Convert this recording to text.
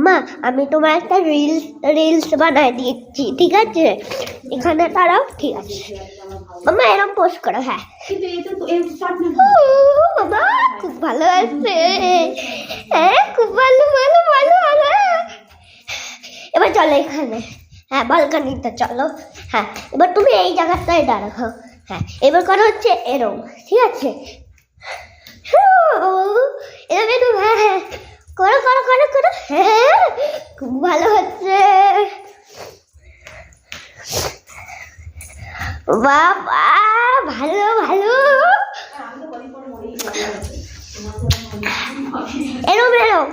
মাম্মা আমি তোমার একটা রিলস বানাই দিচ্ছি, ঠিক আছে? এখানে দাঁড়াও, ঠিক আছে? মাম্মা এরকম পোস্ট করো। হ্যাঁ বাবা খুব ভালো আছে, হ্যাঁ খুব ভালো ভালো ভালো ভালো। এবার চলো এখানে, হ্যাঁ বালকানিতে চলো। হ্যাঁ এবার তুমি এই জায়গাটায় দাঁড়াও। হ্যাঁ এবার করা হচ্ছে এরম, ঠিক আছে? এরকম একটু, হ্যাঁ হ্যাঁ করো করো করো করো। হ্যাঁ খুব ভালো হচ্ছে বাবা, ভালো ভালো। এরম এরম